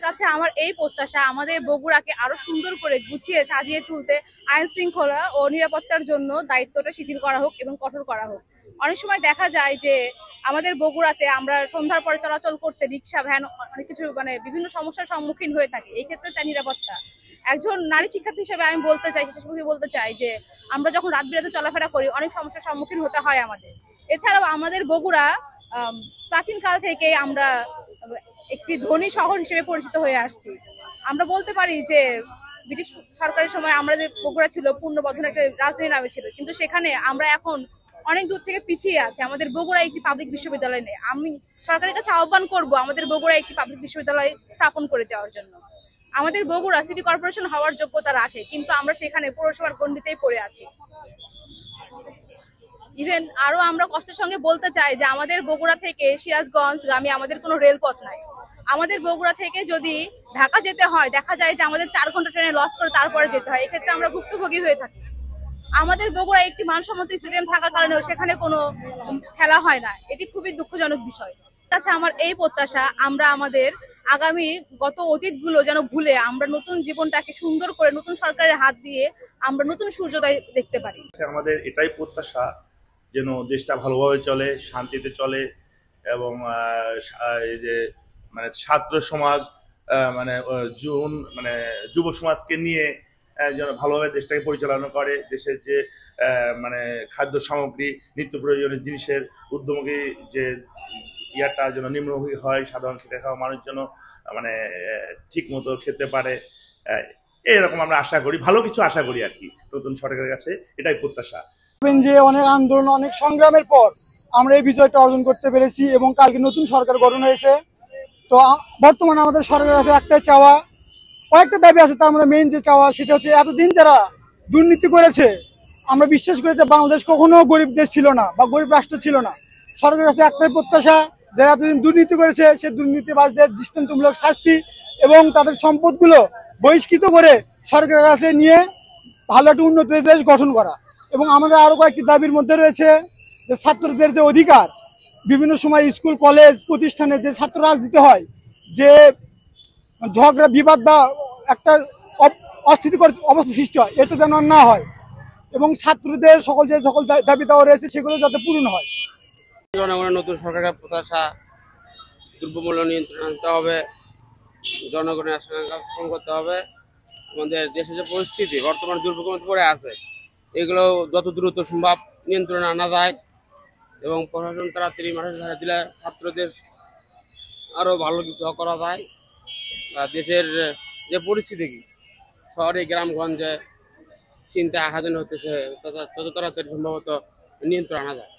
সরকারের কাছে আমার এই প্রত্যাশা, আমাদের বগুড়াকে আরো সুন্দর করে গুছিয়ে সাজিয়ে তুলতে আইন শৃঙ্খলা ও নিরাপত্তার জন্য দায়িত্বটা শিথিল করা হোক এবং কঠোর করা হোক। অনেক সময় দেখা যায় যে আমাদের বগুড়াতে আমরা সন্ধ্যার পরে চলাচল করতে রিক্সা, ভ্যান, অনেক কিছু বিভিন্ন সমস্যার সম্মুখীন হয়ে থাকি। এই ক্ষেত্রে চাই নিরাপত্তা। একজন নারী শিক্ষার্থী হিসেবে আমি বলতে চাই যে আমরা যখন রাত বিরাতে চলাফেরা করি অনেক সমস্যার সম্মুখীন হতে হয় আমাদের। এছাড়াও আমাদের বগুড়া প্রাচীন কাল থেকে আমরা একটি ধনী শহর হিসেবে পরিচিত হয়ে আসছি। আমরা বলতে পারি যে ব্রিটিশ সরকারের সময় আমাদের বগুড়া ছিল পূর্ণবর্ধন একটা রাজধানী নামে ছিল, কিন্তু সেখানে আমরা এখন অনেক দূর থেকে পিছিয়ে আছি। আমাদের বগুড়া একটি পাবলিক বিশ্ববিদ্যালয় নেই। আমি সরকারের কাছে আহ্বান করব আমাদের বগুড়া একটি পাবলিক বিশ্ববিদ্যালয় স্থাপন করে দেওয়ার জন্য। আমাদের বগুড়া সিটি কর্পোরেশন হওয়ার যোগ্যতা রাখে, কিন্তু আমরা সেখানে পৌরসভার গণ্ডিতেই পড়ে আছি। ইভেন আরো আমরা কষ্টের সঙ্গে বলতে চাই যে আমাদের বগুড়া থেকে সিরাজগঞ্জগামী আমাদের কোনো রেলপথ নাই। আমাদের বগুড়া থেকে যদি ঢাকা যেতে হয়, দেখা যায় যে আমাদের 4 ঘন্টা ট্রেনে লস করে তারপরে যেতে হয়। এক্ষেত্রে আমরা ভুক্তভোগী হয়ে থাকি। আমাদের বগুড়া একটি মানসম্মত স্টেডিয়াম থাকার কারণেও সেখানে কোনো খেলা হয় না। এটি খুবই দুঃখজনক বিষয়। আচ্ছা, আমার এই প্রত্যাশা আমরা আমাদের আগামী অতীতগুলো যেন ভুলে আমরা নতুন জীবনটাকে সুন্দর করে নতুন সরকারের হাত দিয়ে আমরা নতুন সূর্যোদয় দেখতে পারি। আমাদের এটাই প্রত্যাশা যেন দেশটা ভালোভাবে চলে, শান্তিতে চলে এবং এই যে ছাত্র সমাজ যুব সমাজকে নিয়ে যেন ভালোভাবে দেশটাকে পরিচালনা করে। দেশের যে খাদ্য সামগ্রী, নিত্য প্রয়োজনীয় জিনিসের উদ্যমী যে ইয়াটা যেন নিম্নমুখী হয়, সাধারণ খেটে খাওয়া মানুষ যেন ঠিক মতো খেতে পারে, এরকম আমরা আশা করি, ভালো কিছু আশা করি আর কি নতুন সরকারের কাছে। এটাই প্রত্যাশা। যে অনেক আন্দোলন, অনেক সংগ্রামের পর আমরা এই বিজয়টা অর্জন করতে পেরেছি এবং কালকে নতুন সরকার গঠন হয়েছে। তো বর্তমানে আমাদের সরকারের কাছে একটাই চাওয়া, কয়েকটা দাবি আছে, তার মধ্যে মেইন যে চাওয়া সেটা হচ্ছে এতদিন যারা দুর্নীতি করেছে, আমরা বিশ্বাস করি যে বাংলাদেশ কখনো গরিব দেশ ছিল না বা গরিব রাষ্ট্র ছিল না। সরকারের কাছে একটাই প্রত্যাশা, যারা এতদিন দুর্নীতি করেছে সে দুর্নীতিবাজদের দৃষ্টান্তমূলক শাস্তি এবং তাদের সম্পদগুলো বহিষ্কৃত করে সরকারের কাছে নিয়ে ভালো একটা উন্নত দেশ গঠন করা। এবং আমাদের আরো কয়েকটি দাবির মধ্যে রয়েছে যে ছাত্রদের যে অধিকার, বিভিন্ন সময় স্কুল কলেজ প্রতিষ্ঠানে যে ছাত্র রাজনীতি হয়, যে ঝগড়া বিবাদ বা একটা অস্থিতিকর অবস্থা সৃষ্টি হয়, এটা যেন না হয় এবং ছাত্রদের সকল দাবি দেওয়া রয়েছে সেগুলো যাতে পূরণ হয়। জনগণের নতুন সরকারের প্রত্যাশা, দ্রব্যমূল্য নিয়ন্ত্রণ আনতে হবে, জনগণের আশঙ্কা করতে হবে। আমাদের দেশের যে পরিস্থিতি বর্তমান দুর্ভোগের মধ্যে পড়ে আছে, এগুলো যত দ্রুত সম্ভব নিয়ন্ত্রণে আনা যায় এবং প্রশাসন তাড়াতাড়ি মাঠে ধারা দিলে ছাত্রদের আরো ভালো কিছু করা যায়। দেশের যে পরিস্থিতি শহরে গ্রামগঞ্জে চিন্তা আহাজান হতেছে, তত তাড়াতাড়ি সম্ভবত নিয়ন্ত্রণ আনা যায়।